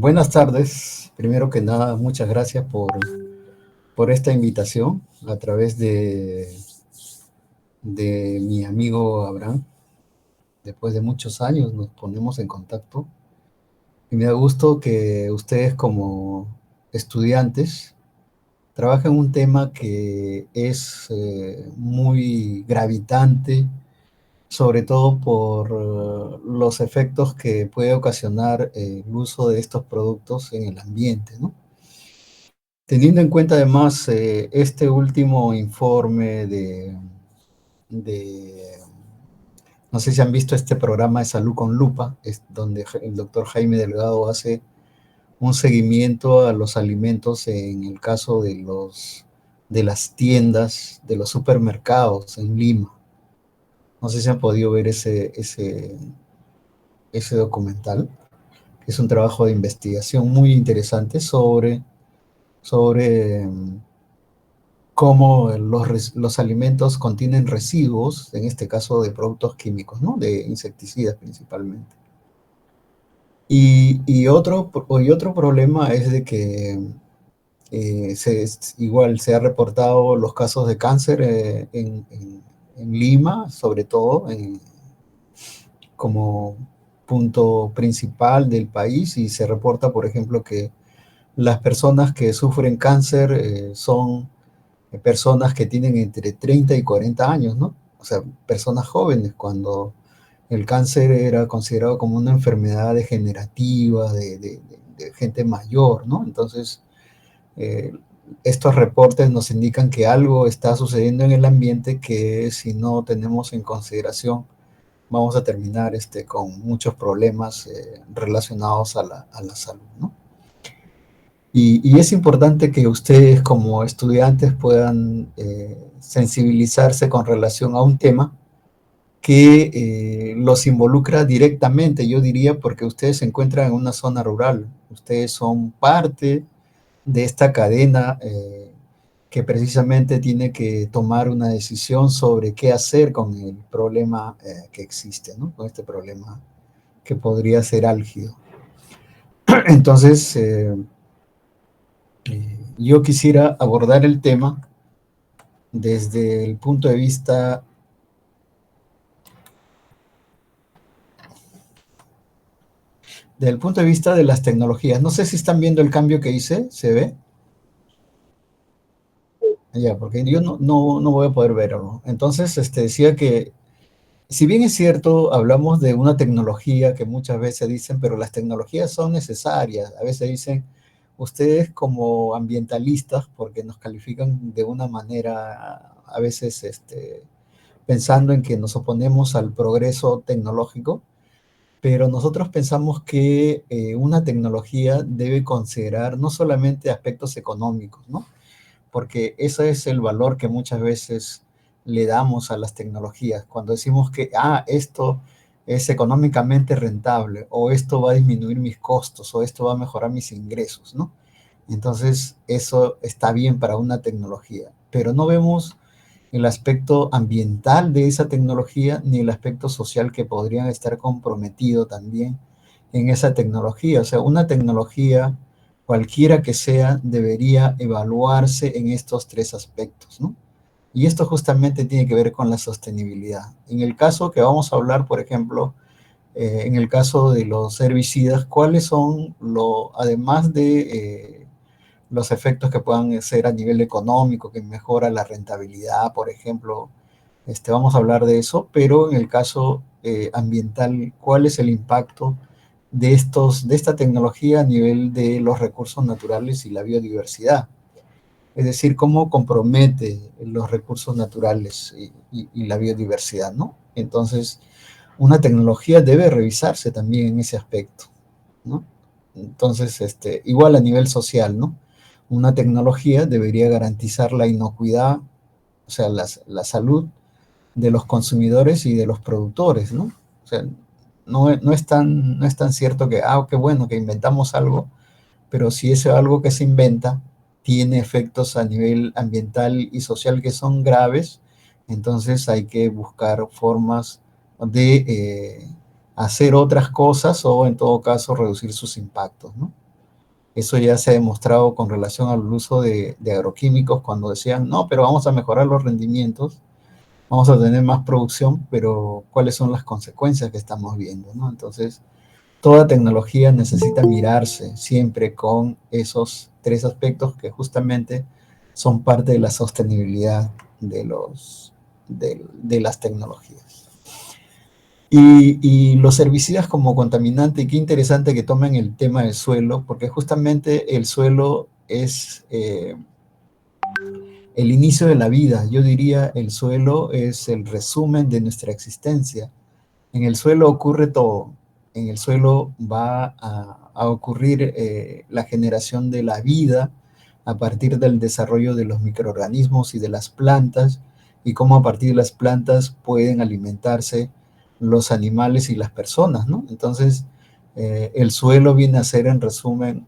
Buenas tardes. Primero que nada, muchas gracias por esta invitación a través de mi amigo Abraham. Después de muchos años nos ponemos en contacto y me da gusto que ustedes como estudiantes trabajen un tema que es muy gravitante, sobre todo por los efectos que puede ocasionar el uso de estos productos en el ambiente, ¿no? Teniendo en cuenta además este último informe de, no sé si han visto este programa de Salud con Lupa, es donde el doctor Jaime Delgado hace un seguimiento a los alimentos en el caso de las tiendas, de los supermercados en Lima. No sé si han podido ver ese documental, que es un trabajo de investigación muy interesante sobre cómo los alimentos contienen residuos, en este caso de productos químicos, ¿no? De insecticidas principalmente. Y otro problema es de que igual se ha reportado los casos de cáncer en Lima, sobre todo como punto principal del país, y se reporta, por ejemplo, que las personas que sufren cáncer son personas que tienen entre 30 y 40 años, ¿no? O sea, personas jóvenes, cuando el cáncer era considerado como una enfermedad degenerativa de gente mayor, ¿no? Entonces, eh, estos reportes nos indican que algo está sucediendo en el ambiente que si no tenemos en consideración, vamos a terminar con muchos problemas relacionados a la salud, ¿no? Y es importante que ustedes como estudiantes puedan sensibilizarse con relación a un tema que los involucra directamente, yo diría, porque ustedes se encuentran en una zona rural, ustedes son parte de esta cadena que precisamente tiene que tomar una decisión sobre qué hacer con el problema que existe, ¿no? Con este problema que podría ser álgido. Entonces, yo quisiera abordar el tema desde el punto de vista de las tecnologías. No sé si están viendo el cambio que hice, ¿se ve? Ya, porque yo no voy a poder verlo. Entonces, decía que, si bien es cierto, hablamos de una tecnología que muchas veces dicen, pero las tecnologías son necesarias. A veces dicen, ustedes como ambientalistas, porque nos califican de una manera, a veces pensando en que nos oponemos al progreso tecnológico, pero nosotros pensamos que una tecnología debe considerar no solamente aspectos económicos, ¿no? Porque ese es el valor que muchas veces le damos a las tecnologías. Cuando decimos que, esto es económicamente rentable, o esto va a disminuir mis costos, o esto va a mejorar mis ingresos, ¿no? Entonces, eso está bien para una tecnología, pero no vemos el aspecto ambiental de esa tecnología ni el aspecto social que podrían estar comprometido también en esa tecnología. O sea, una tecnología, cualquiera que sea, debería evaluarse en estos tres aspectos, ¿no? Y esto justamente tiene que ver con la sostenibilidad. En el caso que vamos a hablar, por ejemplo, en el caso de los herbicidas, ¿cuáles son, además de los efectos que puedan ser a nivel económico, que mejora la rentabilidad, por ejemplo? Vamos a hablar de eso, pero en el caso ambiental, ¿cuál es el impacto de esta tecnología a nivel de los recursos naturales y la biodiversidad? Es decir, cómo compromete los recursos naturales y la biodiversidad, ¿no? Entonces, una tecnología debe revisarse también en ese aspecto, ¿no? Entonces, igual a nivel social, ¿no? Una tecnología debería garantizar la inocuidad, o sea, la salud de los consumidores y de los productores, ¿no? O sea, no es tan cierto que, qué bueno que inventamos algo, pero si ese algo que se inventa tiene efectos a nivel ambiental y social que son graves, entonces hay que buscar formas de hacer otras cosas o en todo caso reducir sus impactos, ¿no? Eso ya se ha demostrado con relación al uso de agroquímicos cuando decían, no, pero vamos a mejorar los rendimientos, vamos a tener más producción, pero ¿cuáles son las consecuencias que estamos viendo, ¿no? Entonces, toda tecnología necesita mirarse siempre con esos tres aspectos que justamente son parte de la sostenibilidad de las tecnologías. Y los herbicidas como contaminante, y qué interesante que tomen el tema del suelo, porque justamente el suelo es el inicio de la vida. Yo diría el suelo es el resumen de nuestra existencia. En el suelo ocurre todo. En el suelo va a ocurrir la generación de la vida a partir del desarrollo de los microorganismos y de las plantas, y cómo a partir de las plantas pueden alimentarse los animales y las personas, ¿no? Entonces, el suelo viene a ser, en resumen,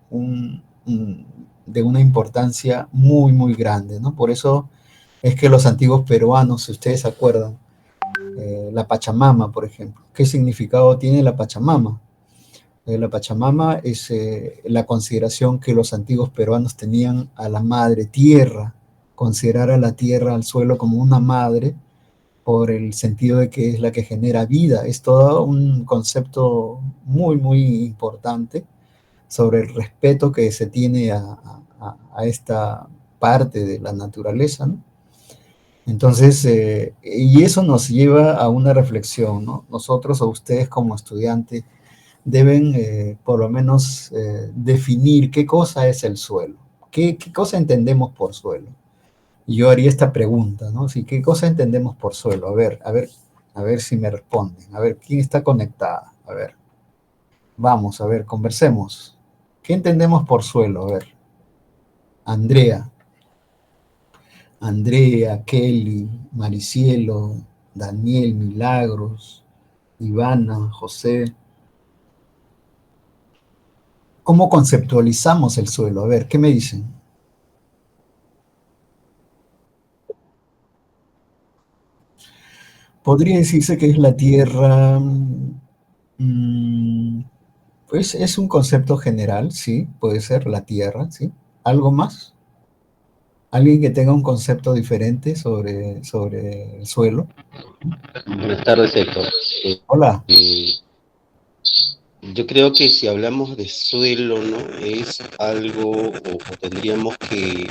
de una importancia muy, muy grande, ¿no? Por eso es que los antiguos peruanos, si ustedes se acuerdan, la Pachamama, por ejemplo. ¿Qué significado tiene la Pachamama? La Pachamama es la consideración que los antiguos peruanos tenían a la madre tierra, considerar a la tierra, al suelo como una madre, por el sentido de que es la que genera vida. Es todo un concepto muy, muy importante sobre el respeto que se tiene a esta parte de la naturaleza, ¿no? Entonces, y eso nos lleva a una reflexión, ¿no? Nosotros o ustedes como estudiantes deben por lo menos definir qué cosa es el suelo, qué cosa entendemos por suelo. Y yo haría esta pregunta, ¿no? Sí, ¿qué cosa entendemos por suelo? A ver si me responden. A ver, ¿quién está conectada? A ver, vamos, a ver, conversemos. ¿Qué entendemos por suelo? A ver, Andrea. Andrea, Kelly, Maricielo, Daniel, Milagros, Ivana, José. ¿Cómo conceptualizamos el suelo? A ver, ¿qué me dicen? Podría decirse que es la tierra, pues es un concepto general, sí, puede ser la tierra, sí. ¿Algo más? ¿Alguien que tenga un concepto diferente sobre el suelo? Buenas tardes, Héctor. Hola. Eh, yo creo que si hablamos de suelo, ¿no? Es algo, o tendríamos que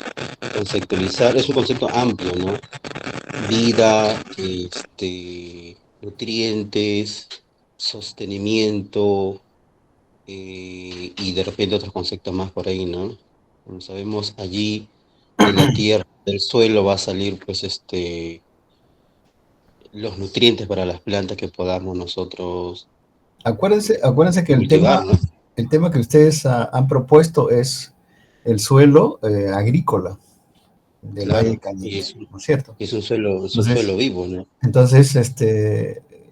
conceptualizar, es un concepto amplio, ¿no? Vida, nutrientes, sostenimiento, y de repente otros conceptos más por ahí, ¿no? Como sabemos, allí de la tierra, del suelo va a salir, pues, los nutrientes para las plantas que podamos nosotros Acuérdense que cultivar, ¿no? el tema que ustedes han propuesto es el suelo agrícola del Valle de Claro, Cañete, ¿no es cierto? es un Entonces, suelo vivo, ¿no?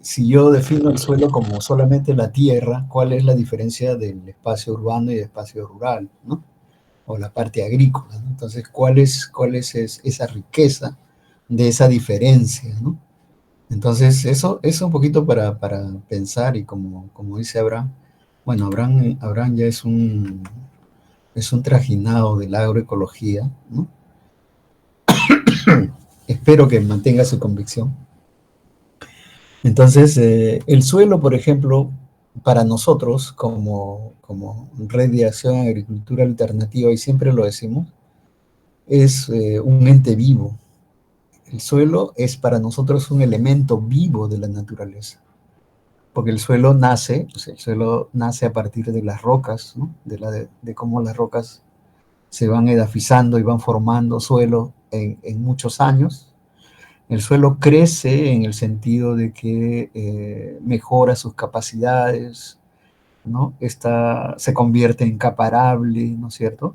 si yo defino el suelo como solamente la tierra, ¿cuál es la diferencia del espacio urbano y del espacio rural, ¿no? O la parte agrícola, ¿no? Entonces, ¿cuál es esa riqueza de esa diferencia, ¿no? Entonces, eso es un poquito para pensar y como dice Abraham, bueno, Abraham ya es un trajinado de la agroecología, ¿no? Espero que mantenga su convicción. Entonces, el suelo, por ejemplo, para nosotros como Red de Acción a Agricultura Alternativa, y siempre lo decimos, es un ente vivo. El suelo es para nosotros un elemento vivo de la naturaleza, porque el suelo nace, pues el suelo nace a partir de las rocas, ¿no? De cómo las rocas se van edafizando y van formando suelo en muchos años. El suelo crece en el sentido de que mejora sus capacidades, ¿no? Se convierte en capa arable, ¿no es cierto?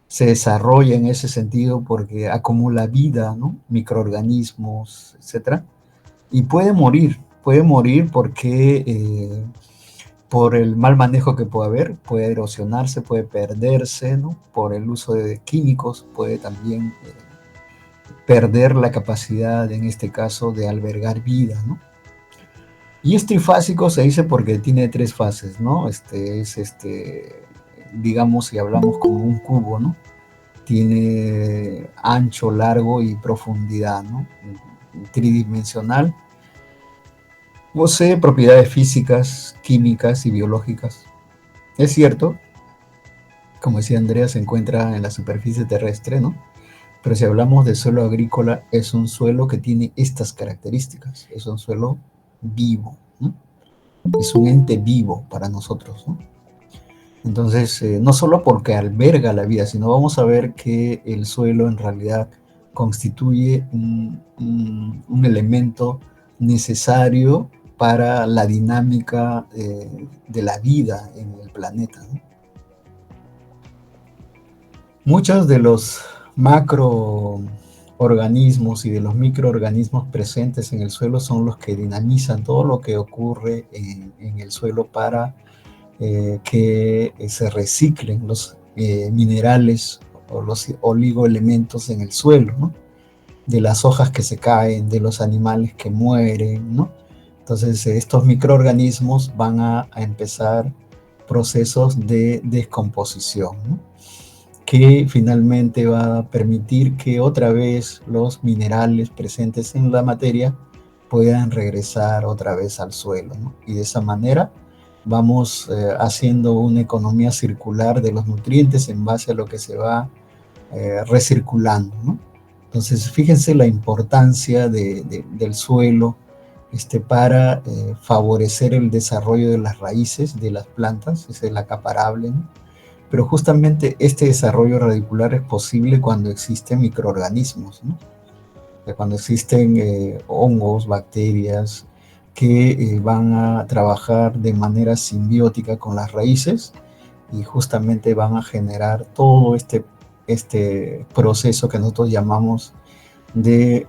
Se desarrolla en ese sentido porque acumula vida, ¿no? Microorganismos, etcétera. Y puede morir porque por el mal manejo que puede haber, puede erosionarse, puede perderse, ¿no? Por el uso de químicos, puede también perder la capacidad, en este caso, de albergar vida, ¿no? Y es trifásico se dice porque tiene tres fases, ¿no? digamos, si hablamos como un cubo, ¿no? Tiene ancho, largo y profundidad, ¿no? Tridimensional. Posee propiedades físicas, químicas y biológicas. Es cierto, como decía Andrea, se encuentra en la superficie terrestre, ¿no? Pero si hablamos de suelo agrícola, es un suelo que tiene estas características. Es un suelo vivo, ¿no? Es un ente vivo para nosotros, ¿no? Entonces, no solo porque alberga la vida, sino vamos a ver que el suelo en realidad constituye un elemento necesario para la dinámica de la vida en el planeta, ¿no? Muchos de los macroorganismos y de los microorganismos presentes en el suelo son los que dinamizan todo lo que ocurre en el suelo para que se reciclen los minerales o los oligoelementos en el suelo, ¿no? De las hojas que se caen, de los animales que mueren, ¿no? Entonces, estos microorganismos van a empezar procesos de descomposición, ¿no? Que finalmente va a permitir que otra vez los minerales presentes en la materia puedan regresar otra vez al suelo, ¿no? Y de esa manera vamos haciendo una economía circular de los nutrientes en base a lo que se va recirculando, ¿no? Entonces, fíjense la importancia del suelo para favorecer el desarrollo de las raíces de las plantas, es el acaparable, ¿no? Pero justamente este desarrollo radicular es posible cuando existen microorganismos, ¿no? O sea, cuando existen hongos, bacterias, que van a trabajar de manera simbiótica con las raíces y justamente van a generar todo este proceso que nosotros llamamos de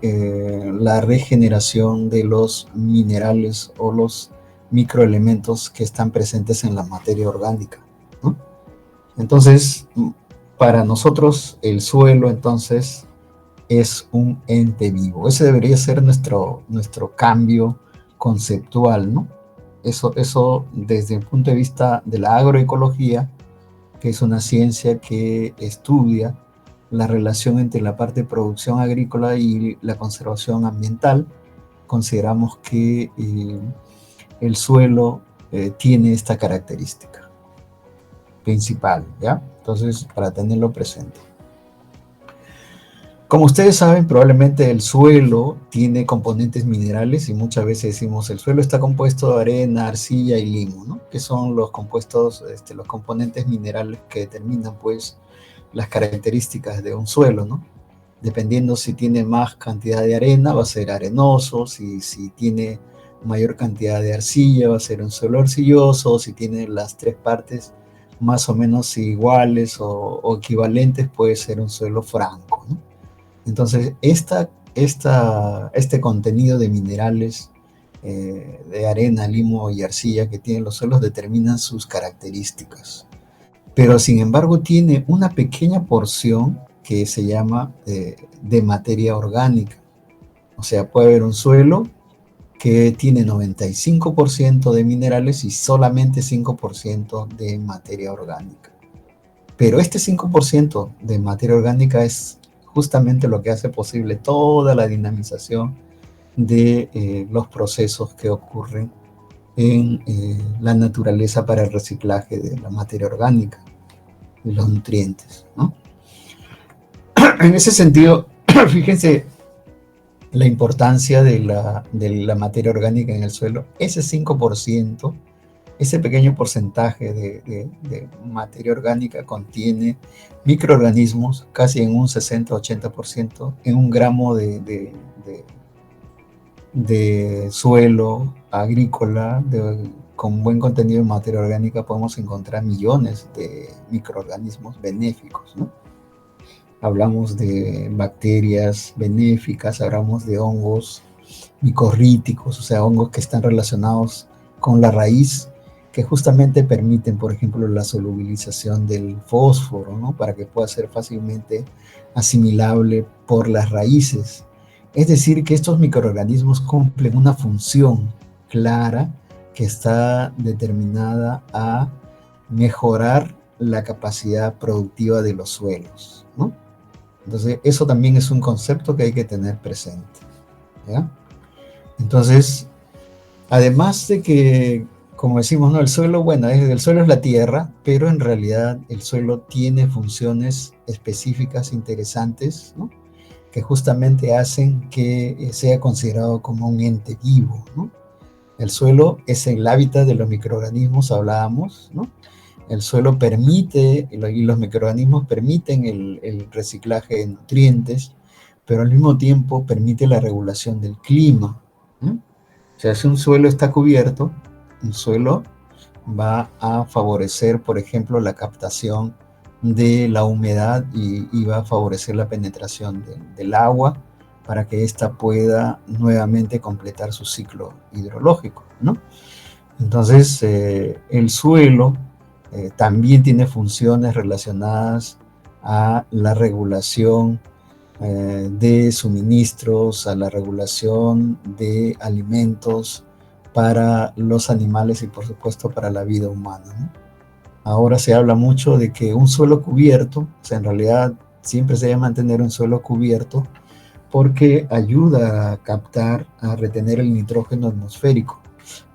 la regeneración de los minerales o los microelementos que están presentes en la materia orgánica, ¿no? Entonces, para nosotros el suelo entonces es un ente vivo. Ese debería ser nuestro cambio conceptual, ¿no? Eso desde el punto de vista de la agroecología, que es una ciencia que estudia la relación entre la parte de producción agrícola y la conservación ambiental, consideramos que el suelo tiene esta característica principal, ¿ya? Entonces, para tenerlo presente. Como ustedes saben, probablemente el suelo tiene componentes minerales y muchas veces decimos el suelo está compuesto de arena, arcilla y limo, ¿no? Que son los compuestos, los componentes minerales que determinan, pues, las características de un suelo, ¿no? Dependiendo si tiene más cantidad de arena, va a ser arenoso, si tiene mayor cantidad de arcilla, va a ser un suelo arcilloso, si tiene las tres partes más o menos iguales o equivalentes, puede ser un suelo franco, ¿no? Entonces, este contenido de minerales, de arena, limo y arcilla que tienen los suelos determinan sus características. Pero, sin embargo, tiene una pequeña porción que se llama de materia orgánica. O sea, puede haber un suelo que tiene 95% de minerales y solamente 5% de materia orgánica. Pero este 5% de materia orgánica es justamente lo que hace posible toda la dinamización de los procesos que ocurren en la naturaleza para el reciclaje de la materia orgánica, de los nutrientes, ¿no? En ese sentido, fíjense la importancia de la materia orgánica en el suelo. Ese 5%, ese pequeño porcentaje de materia orgánica contiene microorganismos casi en un 60-80%, en un gramo de suelo agrícola con buen contenido de materia orgánica podemos encontrar millones de microorganismos benéficos, ¿no? Hablamos de bacterias benéficas, hablamos de hongos micorríticos, o sea, hongos que están relacionados con la raíz, que justamente permiten, por ejemplo, la solubilización del fósforo, ¿no? Para que pueda ser fácilmente asimilable por las raíces. Es decir, que estos microorganismos cumplen una función clara que está determinada a mejorar la capacidad productiva de los suelos, ¿no? Entonces, eso también es un concepto que hay que tener presente, ¿ya? Entonces, además de que, como decimos, ¿no? El suelo, bueno, el suelo es la tierra, pero en realidad el suelo tiene funciones específicas interesantes, ¿no? Que justamente hacen que sea considerado como un ente vivo, ¿no? El suelo es el hábitat de los microorganismos, hablábamos, ¿no? El suelo permite, y los microorganismos permiten el reciclaje de nutrientes, pero al mismo tiempo permite la regulación del clima, ¿no? O sea, si un suelo está cubierto, un suelo va a favorecer, por ejemplo, la captación de la humedad y va a favorecer la penetración del agua para que ésta pueda nuevamente completar su ciclo hidrológico, ¿no? Entonces, el suelo también tiene funciones relacionadas a la regulación de suministros, a la regulación de alimentos para los animales y por supuesto para la vida humana, ¿no? Ahora se habla mucho de que un suelo cubierto, o sea, en realidad siempre se debe mantener un suelo cubierto porque ayuda a captar, a retener el nitrógeno atmosférico,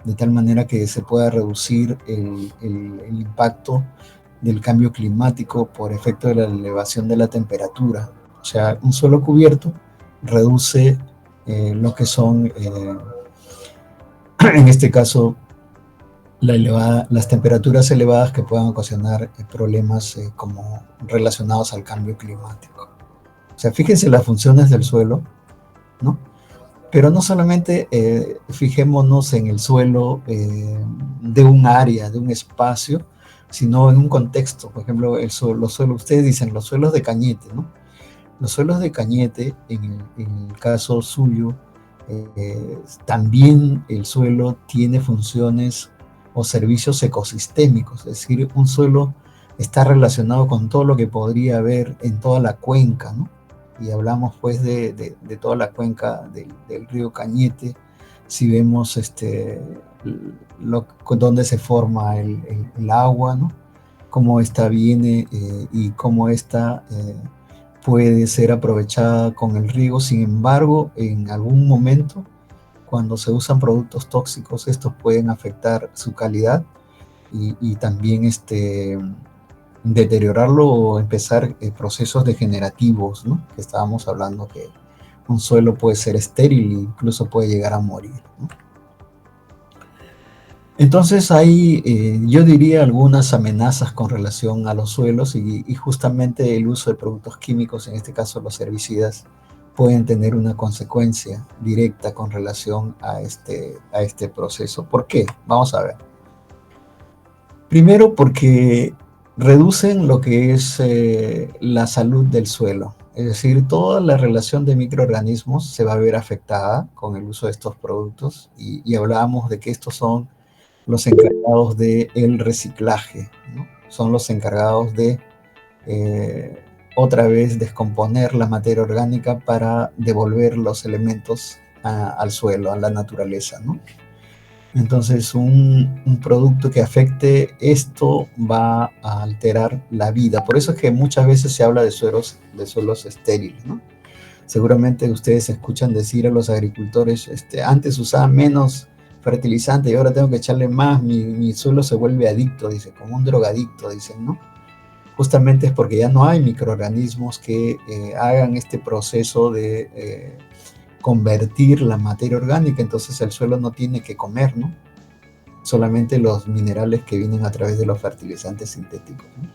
de tal manera que se pueda reducir el impacto del cambio climático por efecto de la elevación de la temperatura. O sea, un suelo cubierto reduce lo que son, en este caso, las temperaturas elevadas que puedan ocasionar problemas como relacionados al cambio climático. O sea, fíjense las funciones del suelo, ¿no? Pero no solamente fijémonos en el suelo de un área, de un espacio, sino en un contexto. Por ejemplo, los suelos, ustedes dicen los suelos de Cañete, ¿no? Los suelos de Cañete, en el caso suyo, también el suelo tiene funciones o servicios ecosistémicos, es decir, un suelo está relacionado con todo lo que podría haber en toda la cuenca, ¿no? Y hablamos pues de toda la cuenca del río Cañete, si vemos dónde se forma el agua, ¿no? Cómo esta viene y cómo esta puede ser aprovechada con el riego. Sin embargo, en algún momento, cuando se usan productos tóxicos, estos pueden afectar su calidad y también deteriorarlo o empezar procesos degenerativos, ¿no? Que estábamos hablando que un suelo puede ser estéril e incluso puede llegar a morir, ¿no? Entonces hay, yo diría, algunas amenazas con relación a los suelos y justamente el uso de productos químicos, en este caso los herbicidas, pueden tener una consecuencia directa con relación a este proceso. ¿Por qué? Vamos a ver. Primero porque reducen lo que es la salud del suelo. Es decir, toda la relación de microorganismos se va a ver afectada con el uso de estos productos y hablábamos de que estos son los encargados del reciclaje, ¿no? Son los encargados de otra vez descomponer la materia orgánica para devolver los elementos al suelo, a la naturaleza, ¿no? Entonces, un producto que afecte esto va a alterar la vida. Por eso es que muchas veces se habla de suelos estériles, ¿no? Seguramente ustedes escuchan decir a los agricultores, antes usaban menos fertilizante y ahora tengo que echarle más, mi suelo se vuelve adicto, dice, como un drogadicto, dicen, ¿no? Justamente es porque ya no hay microorganismos que hagan este proceso de convertir la materia orgánica, entonces el suelo no tiene que comer, ¿no? Solamente los minerales que vienen a través de los fertilizantes sintéticos, ¿no?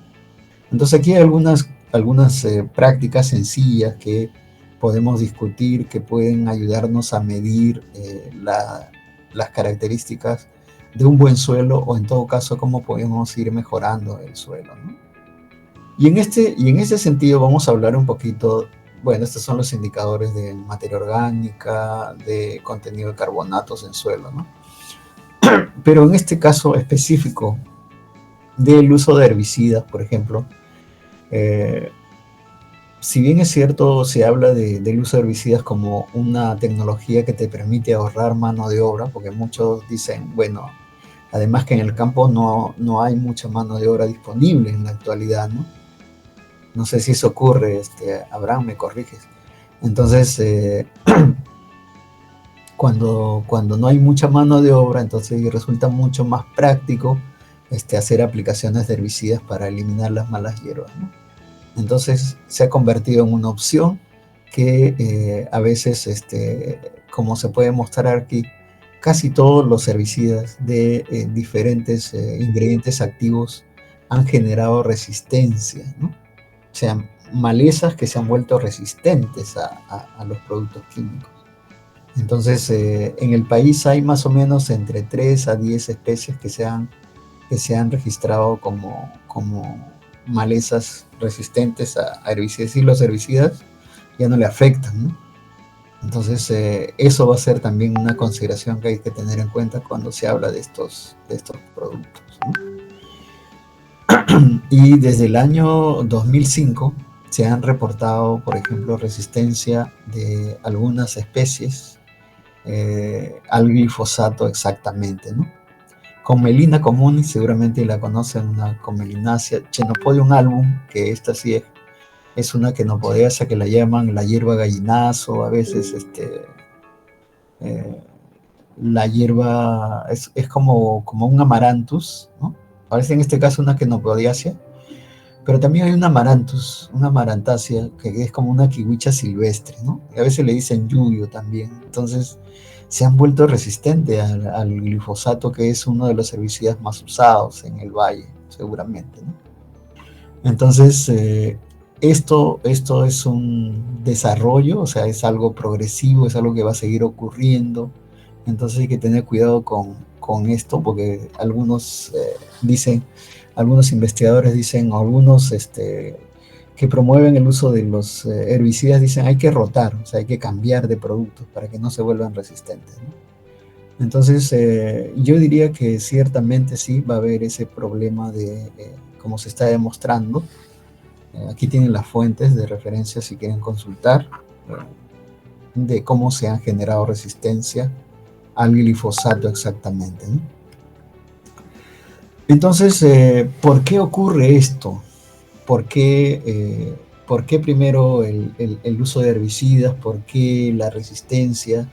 Entonces aquí hay algunas prácticas sencillas que podemos discutir, que pueden ayudarnos a medir las características de un buen suelo o en todo caso cómo podemos ir mejorando el suelo, ¿no? Y en este sentido vamos a hablar un poquito, bueno, estos son los indicadores de materia orgánica, de contenido de carbonatos en suelo, ¿no? Pero en este caso específico del uso de herbicidas, por ejemplo, si bien es cierto, se habla del uso de herbicidas como una tecnología que te permite ahorrar mano de obra, porque muchos dicen, bueno, Además que en el campo no hay mucha mano de obra disponible en la actualidad, ¿no? No sé si eso ocurre, Abraham, me corriges. Entonces, cuando no hay mucha mano de obra, entonces resulta mucho más práctico hacer aplicaciones de herbicidas para eliminar las malas hierbas, ¿no? Entonces se ha convertido en una opción que a veces, como se puede mostrar aquí, casi todos los herbicidas de diferentes ingredientes activos han generado resistencia, ¿no? O sea, malezas que se han vuelto resistentes a los productos químicos. Entonces, en el país hay más o menos entre 3 a 10 especies que se han registrado como malezas resistentes a herbicidas, y los herbicidas ya no le afectan, ¿no? Entonces, eso va a ser también una consideración que hay que tener en cuenta cuando se habla de estos productos, ¿no? Y desde el año 2005 se han reportado, por ejemplo, resistencia de algunas especies al glifosato exactamente, ¿no? Comelina communis, seguramente la conocen, una Comelinácea, Chenopodium album, que esta sí es una quenopodeácea que la llaman la hierba gallinazo, a veces eh, la hierba es como un amaranthus, ¿no? Parece en este caso una quenopodeácea, pero también hay una amarantácea, que es como una kiwicha silvestre, ¿no? Y a veces le dicen yuyo también. Entonces, se han vuelto resistentes al glifosato, que es uno de los herbicidas más usados en el valle, seguramente, ¿no? Entonces, esto es un desarrollo, o sea, es algo progresivo, es algo que va a seguir ocurriendo. Entonces hay que tener cuidado con esto, porque algunos investigadores dicen, o algunos que promueven el uso de los herbicidas dicen hay que rotar, o sea, hay que cambiar de productos para que no se vuelvan resistentes, ¿no? Entonces, yo diría que ciertamente sí va a haber ese problema de, como se está demostrando. Aquí tienen las fuentes de referencia si quieren consultar, de cómo se han generado resistencia al glifosato exactamente, ¿no? Entonces, ¿por qué ocurre esto? ¿Por qué primero el uso de herbicidas? ¿Por qué la resistencia?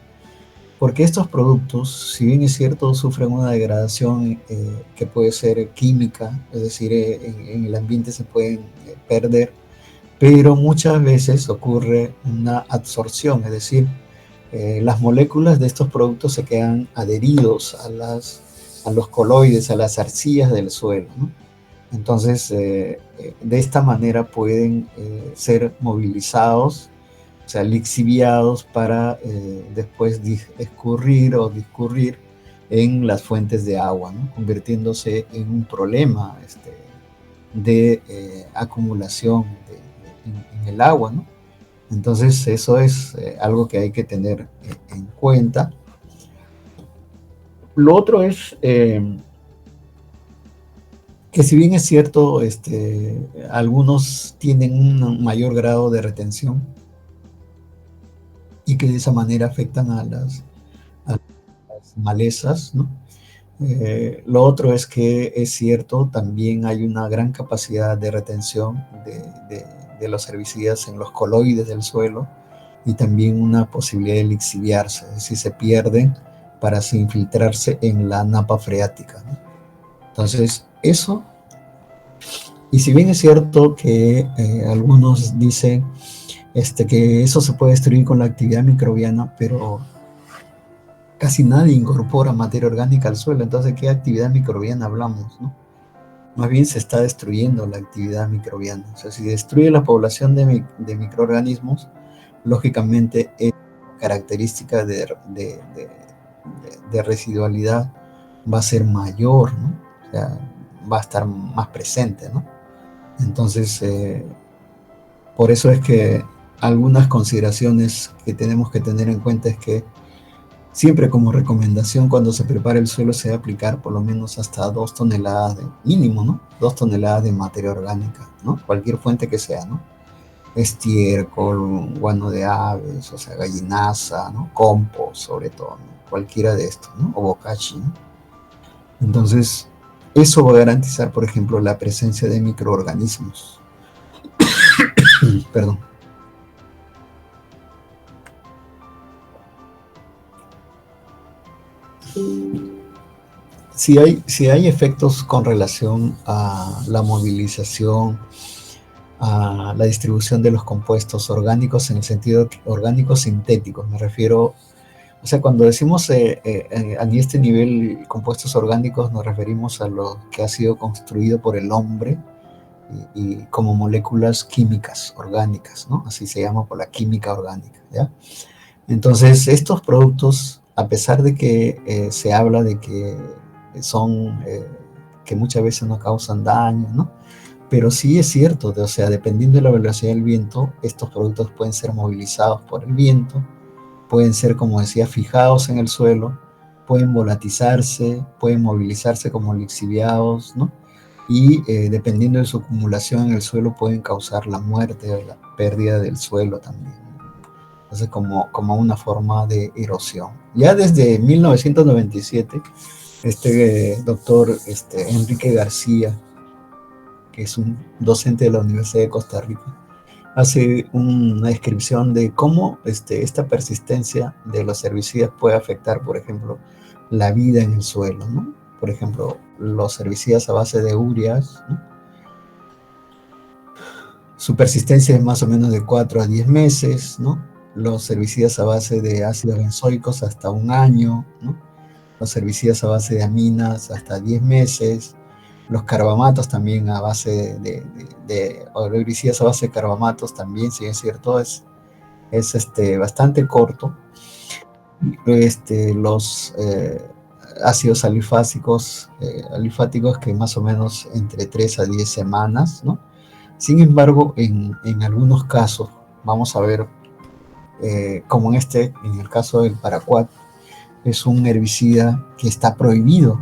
Porque estos productos, si bien es cierto, sufren una degradación que puede ser química, es decir, en el ambiente se pueden perder, pero muchas veces ocurre una absorción, es decir, las moléculas de estos productos se quedan adheridos a los coloides, a las arcillas del suelo, ¿no? Entonces, de esta manera pueden ser movilizados, o sea, lixiviados para después escurrir o discurrir en las fuentes de agua, ¿no? Convirtiéndose en un problema de acumulación en el agua, ¿no? Entonces, eso es algo que hay que tener en cuenta. Lo otro es que si bien es cierto, algunos tienen un mayor grado de retención y que de esa manera afectan a las malezas, ¿no? Lo otro es que es cierto, también hay una gran capacidad de retención de los herbicidas en los coloides del suelo, y también una posibilidad de lixiviarse, es decir, se pierden para infiltrarse en la napa freática, ¿no? Entonces, eso, y si bien es cierto que algunos dicen que eso se puede destruir con la actividad microbiana, pero casi nadie incorpora materia orgánica al suelo, entonces ¿qué actividad microbiana hablamos, no? Más bien se está destruyendo la actividad microbiana. O sea, si destruye la población de microorganismos, lógicamente es característica de residualidad va a ser mayor, ¿no? O sea, va a estar más presente, ¿no? Entonces, por eso es que algunas consideraciones que tenemos que tener en cuenta es que siempre como recomendación cuando se prepara el suelo se debe aplicar por lo menos hasta 2 toneladas de mínimo, ¿no? 2 toneladas de materia orgánica, ¿no? Cualquier fuente que sea, ¿no? Estiércol, guano de aves, o sea, gallinaza, ¿no? Compost, sobre todo, ¿no? Cualquiera de estos, ¿no? O bokashi, ¿no? Entonces, eso va a garantizar, por ejemplo, la presencia de microorganismos. Perdón. Si hay efectos con relación a la movilización, a la distribución de los compuestos orgánicos en el sentido orgánicos sintéticos, me refiero, o sea, cuando decimos a este nivel compuestos orgánicos nos referimos a lo que ha sido construido por el hombre y como moléculas químicas orgánicas, ¿no? Así se llama por la química orgánica, ¿ya? Entonces, estos productos, a pesar de que se habla de que son, que muchas veces no causan daño, ¿no? Pero sí es cierto, o sea, dependiendo de la velocidad del viento, estos productos pueden ser movilizados por el viento, pueden ser, como decía, fijados en el suelo, pueden volatilizarse, pueden movilizarse como lixiviados, ¿no? Y dependiendo de su acumulación en el suelo, pueden causar la muerte o la pérdida del suelo también. Entonces, como una forma de erosión. Ya desde 1997, este doctor Enrique García, que es un docente de la Universidad de Costa Rica, hace una descripción de cómo esta persistencia de los herbicidas puede afectar, por ejemplo, la vida en el suelo, ¿no? Por ejemplo, los herbicidas a base de ureas, ¿no? Su persistencia es más o menos de 4 a 10 meses, ¿no? Los herbicidas a base de ácidos benzoicos hasta un año, ¿no? Los herbicidas a base de aminas hasta 10 meses, los carbamatos también a base o herbicidas a base de carbamatos también, si es cierto, es bastante corto. Los ácidos alifáticos que más o menos entre 3 a 10 semanas, ¿no? Sin embargo, en algunos casos, vamos a ver, como en el caso del paraquat, es un herbicida que está prohibido,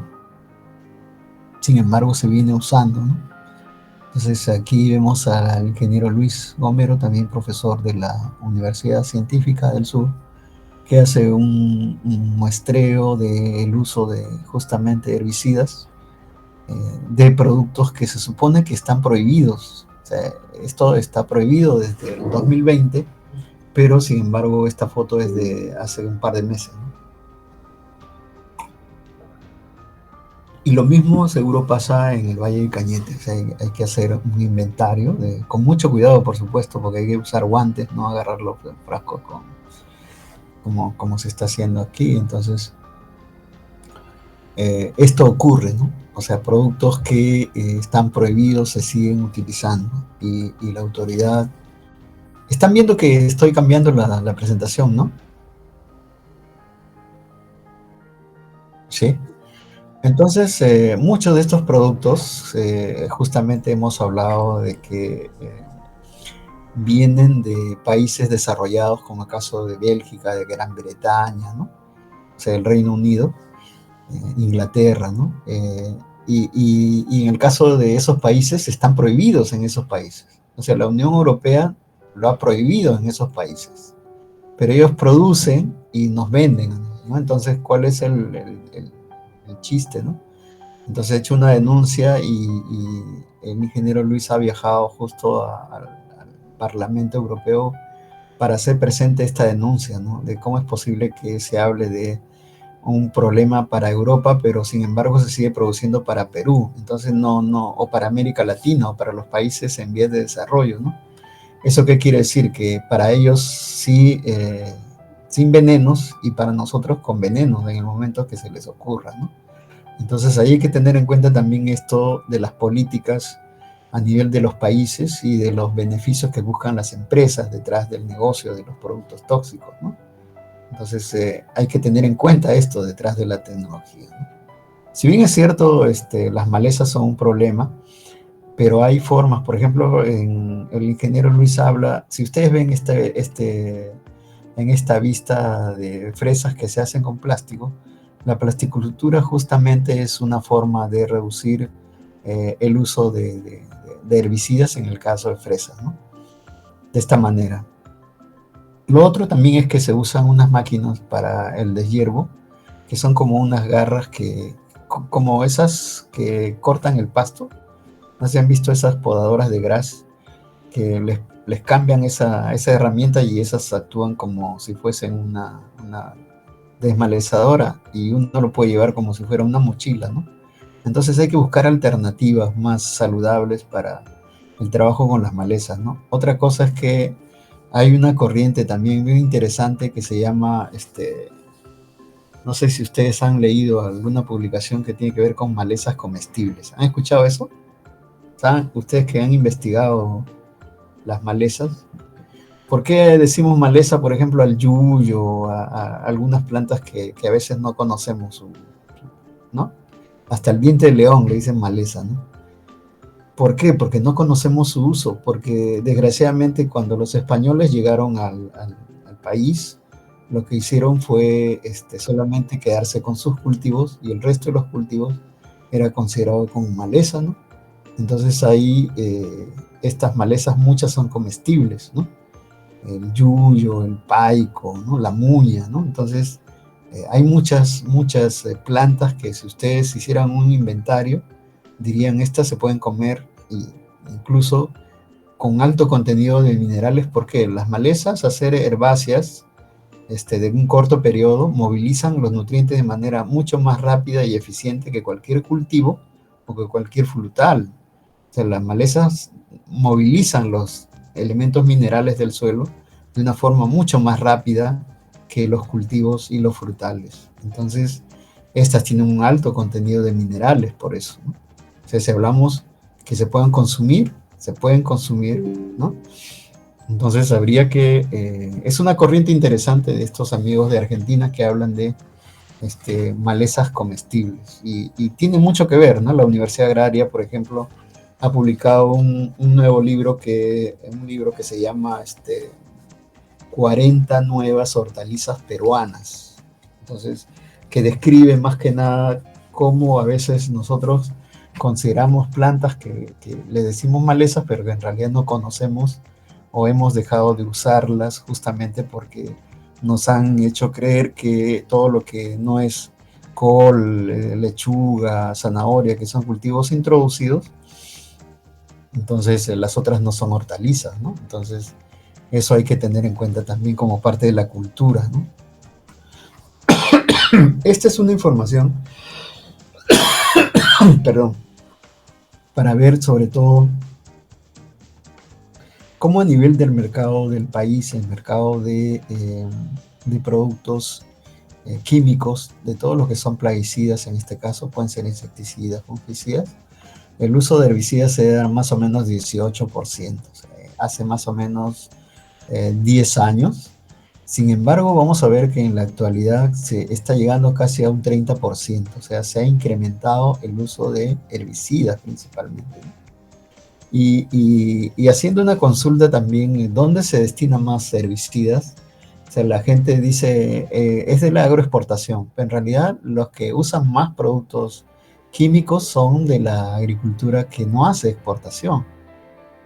sin embargo se viene usando, ¿no? Entonces aquí vemos al ingeniero Luis Gómero, también profesor de la Universidad Científica del Sur, que hace un muestreo del uso de justamente herbicidas, de productos que se supone que están prohibidos. O sea, esto está prohibido desde el 2020, pero sin embargo esta foto es de hace un par de meses, ¿no? Y lo mismo seguro pasa en el Valle del Cañete. O sea, hay que hacer un inventario, con mucho cuidado, por supuesto, porque hay que usar guantes, no agarrar los frascos como se está haciendo aquí. Entonces, esto ocurre, ¿no? O sea, productos que están prohibidos se siguen utilizando y la autoridad... Están viendo que estoy cambiando la presentación, ¿no? Sí. Entonces, muchos de estos productos, justamente hemos hablado de que vienen de países desarrollados, como el caso de Bélgica, de Gran Bretaña, ¿no? O sea, el Reino Unido, Inglaterra, ¿no? Y en el caso de esos países, están prohibidos en esos países. O sea, la Unión Europea lo ha prohibido en esos países. Pero ellos producen y nos venden, ¿no? Entonces, ¿cuál es el chiste, ¿no? Entonces he hecho una denuncia y el ingeniero Luis ha viajado justo al Parlamento Europeo para hacer presente esta denuncia, ¿no? De cómo es posible que se hable de un problema para Europa, pero sin embargo se sigue produciendo para Perú, entonces o para América Latina, o para los países en vías de desarrollo, ¿no? ¿Eso qué quiere decir? Que para ellos sí, sin venenos, y para nosotros con venenos en el momento que se les ocurra, ¿no? Entonces ahí hay que tener en cuenta también esto de las políticas a nivel de los países y de los beneficios que buscan las empresas detrás del negocio de los productos tóxicos, ¿no? Entonces hay que tener en cuenta esto detrás de la tecnología, ¿no? Si bien es cierto, las malezas son un problema, pero hay formas. Por ejemplo, el ingeniero Luis habla, si ustedes ven en esta vista de fresas que se hacen con plástico, la plasticultura justamente es una forma de reducir el uso de herbicidas en el caso de fresas, ¿no? De esta manera. Lo otro también es que se usan unas máquinas para el deshiervo, que son como unas garras como esas que cortan el pasto. ¿No se han visto esas podadoras de gras que les cambian esa herramienta y esas actúan como si fuesen una desmalezadora y uno lo puede llevar como si fuera una mochila, ¿no? Entonces hay que buscar alternativas más saludables para el trabajo con las malezas, ¿no? Otra cosa es que hay una corriente también muy interesante que se llama, no sé si ustedes han leído alguna publicación que tiene que ver con malezas comestibles. ¿Han escuchado eso? ¿Saben ustedes que han investigado las malezas? ¿Por qué decimos maleza, por ejemplo, al yuyo, a algunas plantas que a veces no conocemos, ¿no? Hasta el diente de león le dicen maleza, ¿no? ¿Por qué? Porque no conocemos su uso, porque desgraciadamente cuando los españoles llegaron al país, lo que hicieron fue solamente quedarse con sus cultivos y el resto de los cultivos era considerado como maleza, ¿no? Entonces ahí estas malezas muchas son comestibles, ¿no? El yuyo, el paico, ¿no? La muña, ¿no? Entonces hay muchas plantas que si ustedes hicieran un inventario, dirían estas se pueden comer y incluso con alto contenido de minerales, porque las malezas, al ser herbáceas de un corto periodo, movilizan los nutrientes de manera mucho más rápida y eficiente que cualquier cultivo o que cualquier frutal. O sea, las malezas movilizan los elementos minerales del suelo de una forma mucho más rápida que los cultivos y los frutales. Entonces, estas tienen un alto contenido de minerales por eso, ¿no? O sea, si hablamos que se pueden consumir, ¿no? Entonces habría que, es una corriente interesante de estos amigos de Argentina que hablan de malezas comestibles y tiene mucho que ver, ¿no? La Universidad Agraria, por ejemplo, ha publicado un nuevo libro que se llama 40 nuevas hortalizas peruanas. Entonces, que describe más que nada cómo a veces nosotros consideramos plantas que le decimos malezas, pero que en realidad no conocemos o hemos dejado de usarlas justamente porque nos han hecho creer que todo lo que no es col, lechuga, zanahoria, que son cultivos introducidos, entonces las otras no son hortalizas, ¿no? Entonces eso hay que tener en cuenta también como parte de la cultura, ¿no? Esta es una información, perdón, para ver sobre todo cómo a nivel del mercado del país, el mercado de productos químicos, de todos los que son plaguicidas, en este caso pueden ser insecticidas, fungicidas, el uso de herbicidas se da más o menos 18%, o sea, hace más o menos 10 años. Sin embargo, vamos a ver que en la actualidad se está llegando casi a un 30%, o sea, se ha incrementado el uso de herbicidas principalmente. Y haciendo una consulta también, ¿dónde se destinan más herbicidas? O sea, la gente dice, es de la agroexportación, pero en realidad los que usan más productos químicos son de la agricultura que no hace exportación.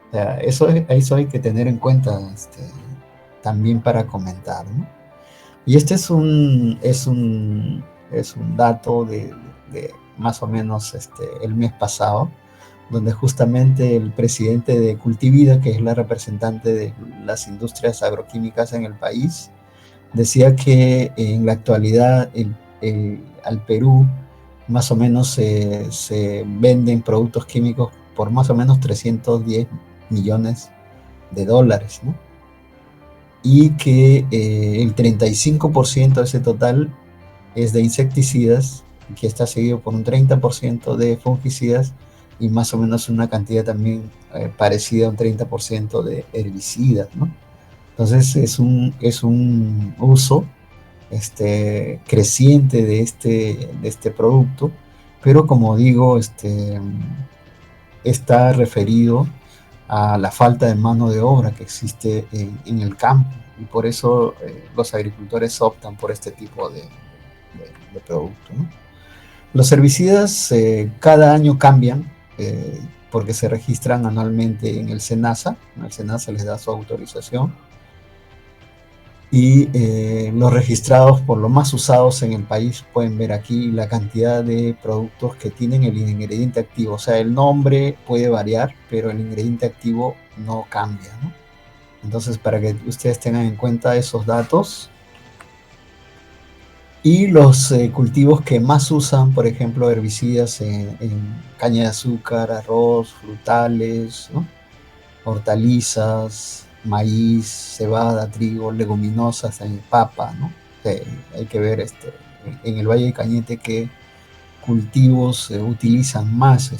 O sea, eso hay que tener en cuenta también para comentar, ¿no? Y este es un dato de más o menos el mes pasado, donde justamente el presidente de Cultivida, que es la representante de las industrias agroquímicas en el país, decía que en la actualidad al Perú más o menos se venden productos químicos por más o menos 310 millones de dólares, ¿no? Y que el 35% de ese total es de insecticidas, que está seguido por un 30% de fungicidas y más o menos una cantidad también parecida a un 30% de herbicidas, ¿no? Entonces es un uso creciente de este producto, pero como digo, está referido a la falta de mano de obra que existe en el campo y por eso los agricultores optan por este tipo de producto, ¿no? Los herbicidas cada año cambian porque se registran anualmente en el SENASA. El SENASA les da su autorización Y los registrados por los más usados en el país, pueden ver aquí la cantidad de productos que tienen el ingrediente activo. O sea, el nombre puede variar, pero el ingrediente activo no cambia, ¿no? Entonces, para que ustedes tengan en cuenta esos datos. Y los cultivos que más usan, por ejemplo, herbicidas en caña de azúcar, arroz, frutales, ¿no? Hortalizas, maíz, cebada, trigo, leguminosas, papa, ¿no? Hay que ver en el Valle de Cañete qué cultivos utilizan más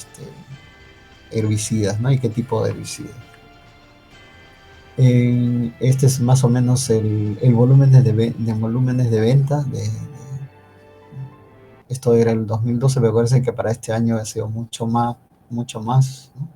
herbicidas, ¿no? Y qué tipo de herbicidas. Este es más o menos el volumen de volúmenes de venta. Esto era el 2012, pero parece que para este año ha sido mucho más, ¿no?